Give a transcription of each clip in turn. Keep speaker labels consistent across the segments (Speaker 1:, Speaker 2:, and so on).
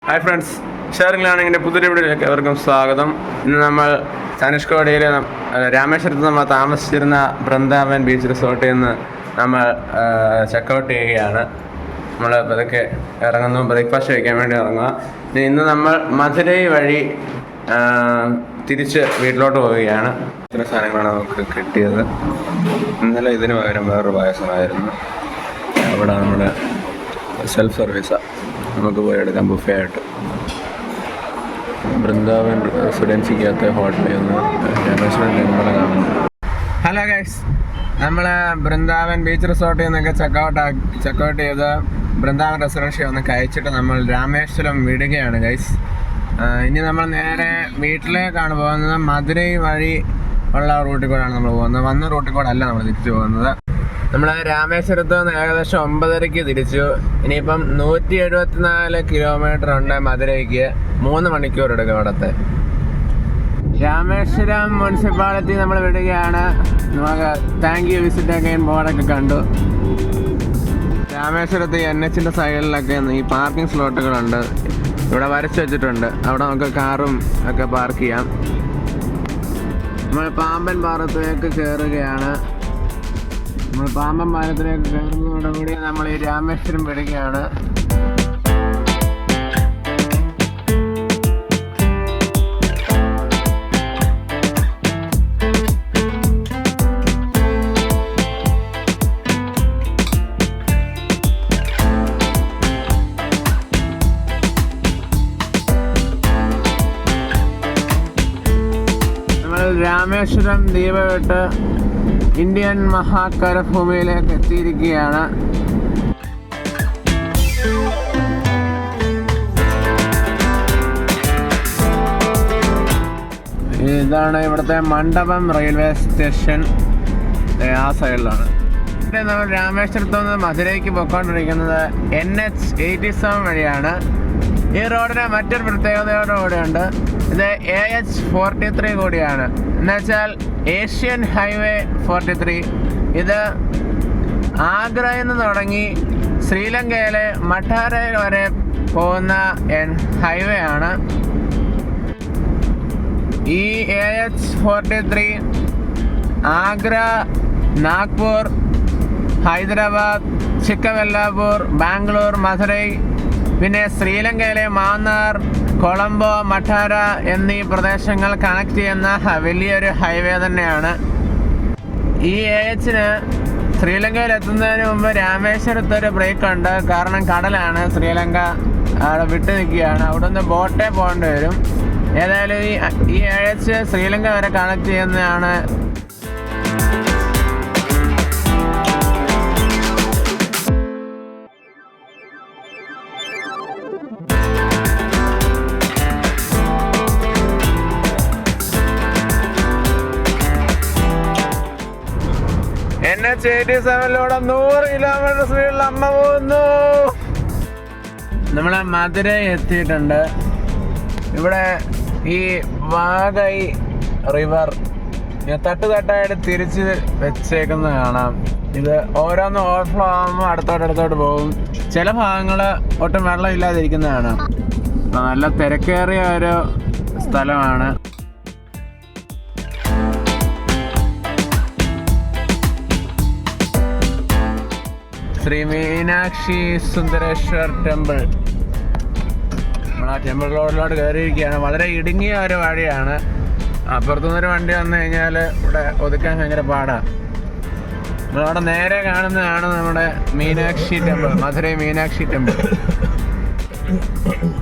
Speaker 1: Hi friends, sharing ലേണിങ്ങിൻ്റെ പുതിയൊരു വീഡിയോയിലേക്ക് എവർക്കും സ്വാഗതം. ഇന്ന് നമ്മൾ ധനുഷ്കോടിയിലെ രാമേശ്വരത്ത് നമ്മൾ താമസിച്ചിരുന്ന ബൃന്ദാവൻ ബീച്ച് റിസോർട്ടിൽ നിന്ന് നമ്മൾ ചെക്കൗട്ട് ചെയ്യുകയാണ്. നമ്മൾ പതുക്കെ ഇറങ്ങുന്നു, ബ്രേക്ക്ഫാസ്റ്റ് കഴിക്കാൻ വേണ്ടി ഇറങ്ങുക. ഇന്ന് നമ്മൾ മധുരൈ വഴി തിരിച്ച് വീട്ടിലോട്ട് പോവുകയാണ്. ഇത്ര സാധനങ്ങളാണ് നമുക്ക് കിട്ടിയത്. ഇന്നലെ ഇതിന് പകരം വേറൊരു പായസമായിരുന്നു. അവിടെ നമ്മുടെ സെൽഫ് സർവീസാണ്, നമുക്ക് പോയി എടുക്കാം ബുഫേ ആയിട്ട്. ബൃന്ദാവൻ റെസിഡൻസിക്കകത്ത് ഹോട്ടലിൽ നിന്ന് രാമേശ്വരം ടെമ്പിൾ കാണുന്നു. ഹലോ ഗൈസ്, നമ്മൾ ബൃന്ദാവൻ ബീച്ച് റിസോർട്ടിൽ നിന്നൊക്കെ ചെക്കൗട്ട് ചെയ്ത് ബൃന്ദാവൻ റെസിഡൻസി ഒന്ന് കഴിച്ചിട്ട് നമ്മൾ രാമേശ്വരം വിടുകയാണ് ഗൈസ്. ഇനി നമ്മൾ നേരെ വീട്ടിലേക്കാണ് പോകുന്നത്. മധുരൈ വഴി ഉള്ള റൂട്ടിൽ കൂടെയാണ് നമ്മൾ പോകുന്നത്. വന്ന റൂട്ടിൽ കൂടെ അല്ല നമ്മൾ തിരിച്ചു പോകുന്നത്. നമ്മൾ രാമേശ്വരത്ത് നിന്ന് ഏകദേശം 9:30 തിരിച്ചു. ഇനിയിപ്പം 174 കിലോമീറ്റർ ഉണ്ട് മധുരയ്ക്ക്. 3 മണിക്കൂർ എടുക്കും ഇവിടത്തെ. രാമേശ്വരം മുനിസിപ്പാലിറ്റി നമ്മൾ വിടുകയാണ്. നമുക്ക് താങ്ക് യു വിസിറ്റ് അഗൈൻ ബോർഡൊക്കെ കണ്ടു. രാമേശ്വരത്ത് NH സൈഡിലൊക്കെ ഈ പാർക്കിംഗ് സ്ലോട്ടുകളുണ്ട്. ഇവിടെ വരച്ച് വെച്ചിട്ടുണ്ട്. അവിടെ നമുക്ക് കാറും ഒക്കെ പാർക്ക് ചെയ്യാം. നമ്മൾ പാമ്പൻ പാലത്തിലേക്ക് കയറുകയാണ്. നമ്മൾ പാമ്പൻ പാലത്തിലേക്ക് കയറുന്നതോടുകൂടി നമ്മൾ ഈ രാമേശ്വരം വിടുകയാണ്. രാമേശ്വരം ദ്വീപ് വിട്ട് ഇന്ത്യൻ മഹാകരഭൂമിയിലേക്ക് എത്തിയിരിക്കുകയാണ്. ഇതാണ് ഇവിടുത്തെ മണ്ഡപം റെയിൽവേ സ്റ്റേഷൻ. ആ സൈഡിലാണ്. നമ്മൾ രാമേശ്വരത്തു നിന്ന് മധുരയ്ക്ക് പോയിക്കൊണ്ടിരിക്കുന്നത് NH87 വഴിയാണ്. ഈ റോഡിന് മറ്റൊരു പ്രത്യേകതയോടുകൂടിയുണ്ട്. ഇത് AH43 കൂടിയാണ്. എന്നുവെച്ചാൽ ഏഷ്യൻ ഹൈവേ 43. ഇത് ആഗ്രയിൽ നിന്ന് തുടങ്ങി ശ്രീലങ്കയിലെ മട്ടാരയിൽ വരെ പോകുന്ന ഹൈവേ ആണ്. ഈ AH43 ആഗ്ര, നാഗ്പൂർ, ഹൈദരാബാദ്, ചിക്കബെല്ലാപൂർ, ബാംഗ്ലൂർ, മധുരൈ, പിന്നെ ശ്രീലങ്കയിലെ മാന്നാർ, കൊളംബോ, മട്ടാര എന്നീ പ്രദേശങ്ങൾ കണക്ട് ചെയ്യുന്ന വലിയൊരു ഹൈവേ തന്നെയാണ്. ഈ AHന് ശ്രീലങ്കയിൽ എത്തുന്നതിന് മുമ്പ് രാമേശ്വരത്തൊരു ബ്രേക്ക് ഉണ്ട്. കാരണം കടലാണ്, ശ്രീലങ്ക അവിടെ വിട്ടു നിൽക്കുകയാണ്. അവിടെ നിന്ന് ബോട്ടേ പോകേണ്ടി വരും. ഏതായാലും ഈ AH ശ്രീലങ്ക വരെ കണക്ട് ചെയ്യുന്നതാണ്. NH87 100 കിലോമീറ്റർ സ്പീഡിൽ അമ്മ പോകുന്നു. നമ്മളെ മധുരൈ എത്തിയിട്ടുണ്ട്. ഇവിടെ ഈ വാഗൈ റിവർ തട്ടായിട്ട് തിരിച്ച് വെച്ചേക്കുന്നത് കാണാം. ഇത് ഓരോന്ന് ഓവർഫ്ലോ ആകുമ്പോൾ അടുത്തോട്ട് പോകും. ചില ഭാഗങ്ങൾ ഒട്ടും വെള്ളം ഇല്ലാതിരിക്കുന്നതാണ്. നല്ല തിരക്കേറിയ ഒരു സ്ഥലമാണ്. ശ്രീ മീനാക്ഷി സുന്ദരേശ്വർ ടെമ്പിൾ. നമ്മൾ ആ ടെമ്പിൾ റോഡിലോട്ട് കയറിയിരിക്കുകയാണ്. വളരെ ഇടുങ്ങിയ ഒരു വഴിയാണ്. അപ്പുറത്തുനിന്നൊരു വണ്ടി വന്നു കഴിഞ്ഞാൽ ഇവിടെ ഒതുക്കാൻ ഭയങ്കര പാടാണ്. നമ്മളവിടെ നേരെ കാണുന്നതാണ് നമ്മുടെ മീനാക്ഷി ടെമ്പിൾ, മധുരൈ മീനാക്ഷി ടെമ്പിൾ.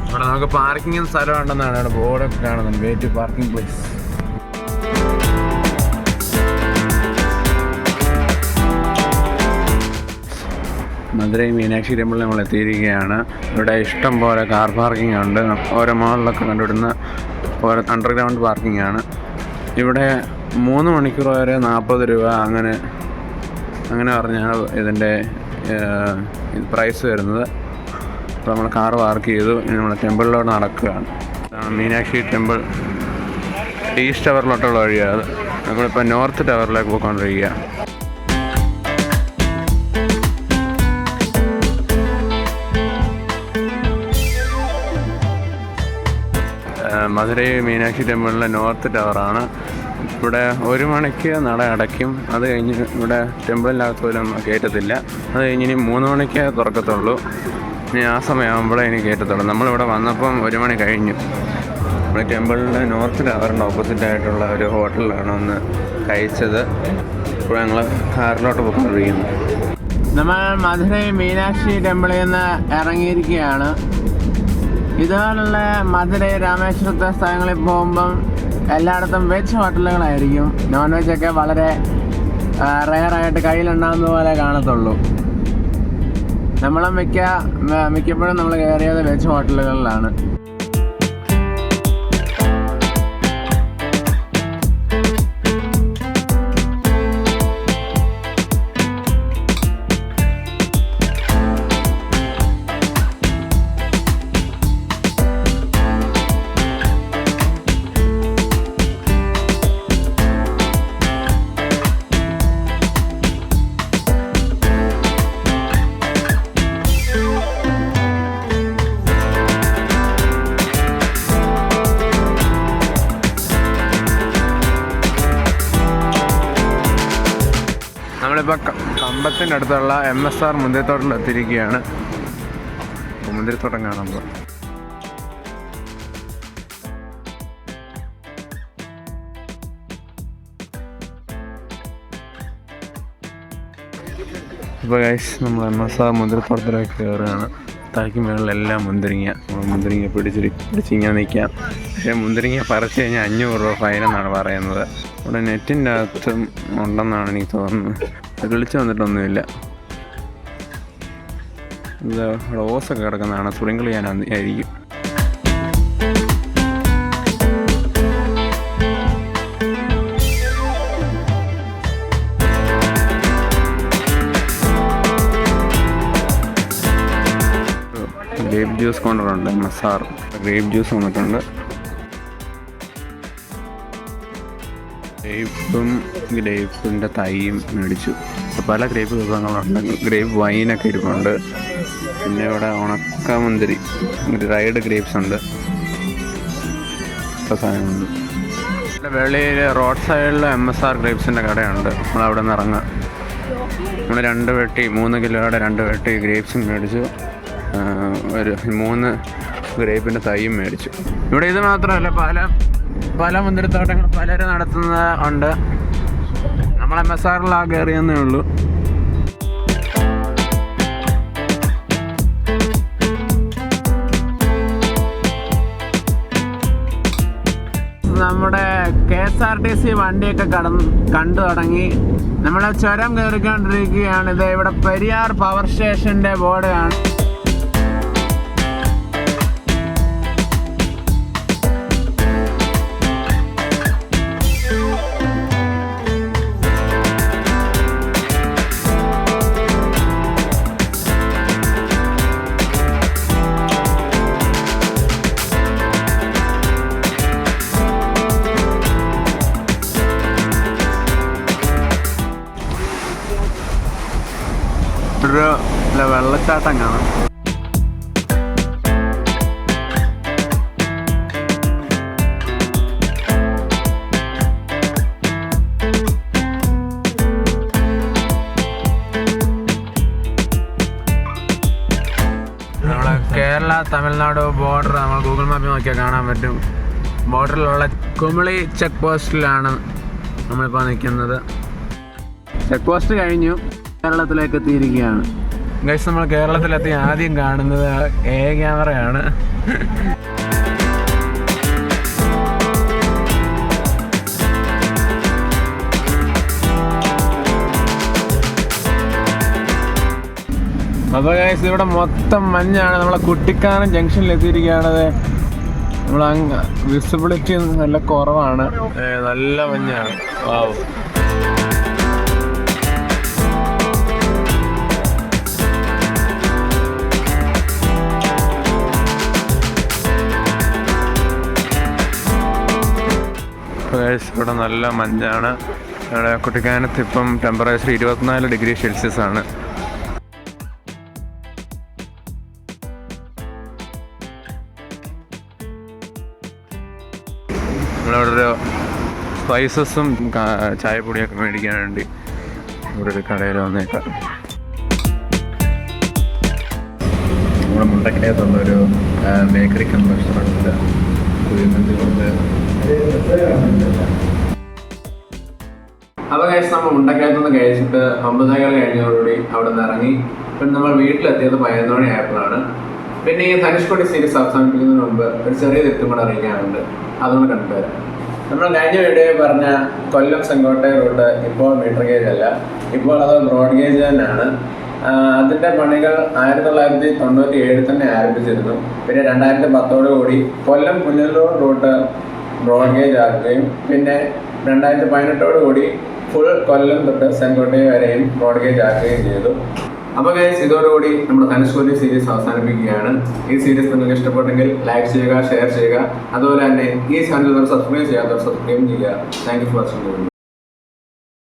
Speaker 1: ഇവിടെ നമുക്ക് പാർക്കിംഗ് സ്ഥലം ഉണ്ടെന്നാണ് ഇവിടെ ബോർഡൊക്കെ കാണുന്നത്. Wait parking place. Madurai Meenakshi ടെമ്പിളിൽ നമ്മൾ എത്തിയിരിക്കുകയാണ്. ഇവിടെ ഇഷ്ടം പോലെ കാർ പാർക്കിംഗ് ഉണ്ട്. ഓരോ മോളിലൊക്കെ കണ്ടുവിടുന്ന ഓരോ അണ്ടർഗ്രൗണ്ട് പാർക്കിംഗ് ആണ്. ഇവിടെ 3 മണിക്കൂർ വരെ 40 രൂപ അങ്ങനെ പറഞ്ഞാണ് ഇതിൻ്റെ പ്രൈസ് വരുന്നത്. അപ്പോൾ നമ്മൾ കാർ പാർക്ക് ചെയ്തു. ഇനി നമ്മൾ ടെമ്പിളിലോട്ട് നടക്കുകയാണ്. മീനാക്ഷി ടെമ്പിൾ ഈസ്റ്റ് ടവറിലോട്ടുള്ള വഴിയാണ്. നമ്മളിപ്പോൾ നോർത്ത് ടവറിലേക്ക് പോയിക്കൊണ്ടിരിക്കുക. മധുരൈ മീനാക്ഷി ടെമ്പിളിലെ നോർത്ത് ടവറാണ്. ഇവിടെ 1 മണിക്ക് നട അടയ്ക്കും. അത് കഴിഞ്ഞ് ഇവിടെ ടെമ്പിളിനകത്ത് പോലും കയറ്റത്തില്ല. അത് കഴിഞ്ഞ് ഇനി 3 മണിക്ക് തുറക്കത്തുള്ളൂ. ഇനി ആ സമയമാകുമ്പോഴേ ഇനി കയറ്റത്തുള്ളൂ. നമ്മളിവിടെ വന്നപ്പം 1 മണി കഴിഞ്ഞു. നമ്മൾ ടെമ്പിളിൻ്റെ നോർത്ത് ടവറിൻ്റെ ഓപ്പോസിറ്റായിട്ടുള്ള ഒരു ഹോട്ടലിലാണ് ഒന്ന് കഴിച്ചത്. ഇപ്പോൾ ഞങ്ങൾ കാറിലോട്ട് പോയിക്കൊണ്ടിരിക്കുന്നു. നമ്മൾ മധുരൈ മീനാക്ഷി ടെമ്പിളിൽ നിന്ന് ഇറങ്ങിയിരിക്കുകയാണ്. ഇതുപോലുള്ള മധുരൈ രാമേശ്വരത്തെ സ്ഥലങ്ങളിൽ പോകുമ്പം എല്ലായിടത്തും വെജ് ഹോട്ടലുകളായിരിക്കും. നോൺ വെജൊക്കെ വളരെ റെയറായിട്ട് കയ്യിലുണ്ടാകുന്ന പോലെ കാണത്തുള്ളൂ. നമ്മൾ മിക്കപ്പോഴും നമ്മൾ കയറിയത് വെജ് ഹോട്ടലുകളിലാണ്. നമ്മളിപ്പോൾ കമ്പത്തിൻ്റെ അടുത്തുള്ള MSR മുന്തിരിത്തോട്ടത്തിൽ എത്തിയിരിക്കുകയാണ്. മുന്തിരിത്തോട്ടം കാണുമ്പോൾ ഇപ്പോൾ ഗൈസ് നമ്മൾ MSR മുന്തിരിത്തോട്ടത്തിലേക്ക് കയറുകയാണ്. തലയ്ക്ക് മുകളിലെല്ലാം മുന്തിരിങ്ങ. നമ്മൾ മുന്തിരിങ്ങ പിടിച്ചിങ്ങനെ നിൽക്കാം. പക്ഷേ മുന്തിരിങ്ങ പറിച്ചു കഴിഞ്ഞാൽ 500 രൂപ ഫൈനെന്നാണ് പറയുന്നത്. ഇവിടെ നെറ്റിൻ്റെ അകത്തും ഉണ്ടെന്നാണ് എനിക്ക് തോന്നുന്നത്. വിളിച്ചു വന്നിട്ടൊന്നുമില്ല. ഇത് ഇവിടെ ഓസൊക്കെ കിടക്കുന്നതാണ്. സ്പ്രിങ്കിൾ ചെയ്യാനായിരിക്കും. ഗ്രേപ്പ് ജ്യൂസ് കൊണ്ടുണ്ട്. MSR ഗ്രേപ്പ് ജ്യൂസ് വന്നിട്ടുണ്ട്. ഗ്രേപ്പിൻ്റെ തൈയും മേടിച്ചു. പല ഗ്രേപ്പ് വിഭവങ്ങളുണ്ട്. ഗ്രേപ്പ് വൈനൊക്കെ ഇരിപ്പുണ്ട്. പിന്നെ ഇവിടെ ഉണക്കമുന്തിരി, ഡ്രൈഡ് ഗ്രേപ്സ് ഉണ്ട്. സാധനമുണ്ട്. ഇവിടെ വെളിയിൽ റോഡ് സൈഡിൽ MSR ഗ്രേപ്സിൻ്റെ കടയുണ്ട്. നമ്മളവിടെ നിന്ന് ഇറങ്ങുക. നമ്മൾ 2 പെട്ടി 3 കിലോയുടെ 2 പെട്ടി ഗ്രേപ്സും മേടിച്ചു. ഒരു 3 ഗ്രേപ്പിൻ്റെ തൈയും മേടിച്ചു. ഇവിടെ ഇത് മാത്രമല്ല, പല മുന്തിരിത്തോട്ടങ്ങൾ പലരും നടത്തുന്നത് ഉണ്ട്. നമ്മൾ MSRൽ കയറിയെന്നേ ഉള്ളൂ. നമ്മുടെ KSRTC വണ്ടിയൊക്കെ കണ്ടു തുടങ്ങി. നമ്മൾ ചുരം കയറിക്കൊണ്ടിരിക്കുകയാണ്. ഇത് ഇവിടെ പെരിയാർ പവർ സ്റ്റേഷൻ്റെ ബോർഡ് കാണും. വെള്ളച്ചാട്ടം കാണാം. നമ്മളെ കേരള തമിഴ്നാട് ബോർഡർ നമ്മൾ ഗൂഗിൾ മാപ്പിൽ നോക്കിയാൽ കാണാൻ പറ്റും. ബോർഡറിലുള്ള കുമിളി ചെക്ക് പോസ്റ്റിലാണ് നമ്മളിപ്പോൾ നിൽക്കുന്നത്. ചെക്ക് പോസ്റ്റ് കഴിഞ്ഞു, കേരളത്തിലേക്ക് എത്തിയിരിക്കുകയാണ്. ഗൈസ്, നമ്മൾ കേരളത്തിലെത്തി ആദ്യം കാണുന്നത് ക്യാമറയാണ്. അപ്പോൾ ഗൈസ്, ഇവിടെ മൊത്തം മഞ്ഞാണ്. നമ്മളെ കുട്ടിക്കാനം ജംഗ്ഷനിൽ എത്തിയിരിക്കുകയാണത്. നമ്മൾ വിസിബിലിറ്റി നല്ല കുറവാണ്. നല്ല മഞ്ഞാണ്. വാവ്. ഇവിടെ നല്ല മഞ്ഞാണ്. ഇവിടെ കുട്ടിക്കാനത്ത് ഇപ്പം ടെമ്പറേച്ചർ 24 ഡിഗ്രി സെൽഷ്യസ് ആണ്. നമ്മളവിടെ ഒരു സ്പൈസസും ചായപ്പൊടിയൊക്കെ മേടിക്കാൻ വേണ്ടി ഇവിടെ ഒരു കടയിൽ വന്നേക്കാം. നമ്മുടെ മുണ്ടക്കയത്തുള്ളൊരു ബേക്കറി കം റെസ്റ്റോറൻറ്റിൽ കുഴിമന്തി കൊണ്ട്. അപ്പോൾ കഴിച്ച് നമ്മൾ മുണ്ടക്കയത്തു നിന്ന് കഴിച്ചിട്ട് 9:15 കഴിഞ്ഞതോടുകൂടി അവിടെ നിന്ന് ഇറങ്ങി. പിന്നെ നമ്മൾ വീട്ടിലെത്തിയത് 11 മണി ആയപ്പോഴാണ്. പിന്നെ ഈ ധനുഷ്കോടി സീരീസ് അവസാനിപ്പിക്കുന്നതിന് മുമ്പ് ഒരു ചെറിയ തെറ്റും കൂടെ അറിയിക്കാനുണ്ട്, അതുകൊണ്ട് കണ്ടുവരാം. നമ്മൾ കഴിഞ്ഞ വീഡിയോയിൽ പറഞ്ഞ കൊല്ലം ചെങ്കോട്ടை റൂട്ട് ഇപ്പോൾ മീറ്റർ ഗേജ് അല്ല, ഇപ്പോൾ അത് ബ്രോഡ് ഗേജ് തന്നെയാണ്. അതിൻ്റെ പണികൾ 1997 തന്നെ ആരംഭിച്ചിരുന്നു. പിന്നെ 2010 Kollam Punalur root broad gauge ആക്കുകയും പിന്നെ 2018 ഫുൾ കൊല്ലം തൊട്ട് ചെങ്കോട്ടை വരെയും ബ്രോഡ് ഗേജ് ആക്കുകയും ചെയ്തു. അപ്പോൾ ഗൈസ്, ഇതോടുകൂടി നമ്മുടെ ധനുഷ്കോടി സീരീസ് അവസാനിപ്പിക്കുകയാണ്. ഈ സീരീസ് നിങ്ങൾക്ക് ഇഷ്ടപ്പെട്ടെങ്കിൽ ലൈക്ക് ചെയ്യുക, ഷെയർ ചെയ്യുക. അതുപോലെ തന്നെ ഈ ചാനൽ സബ്സ്ക്രൈബ് ചെയ്യാത്തവർ സബ്സ്ക്രൈബ് ചെയ്യുക. Thank you for watching.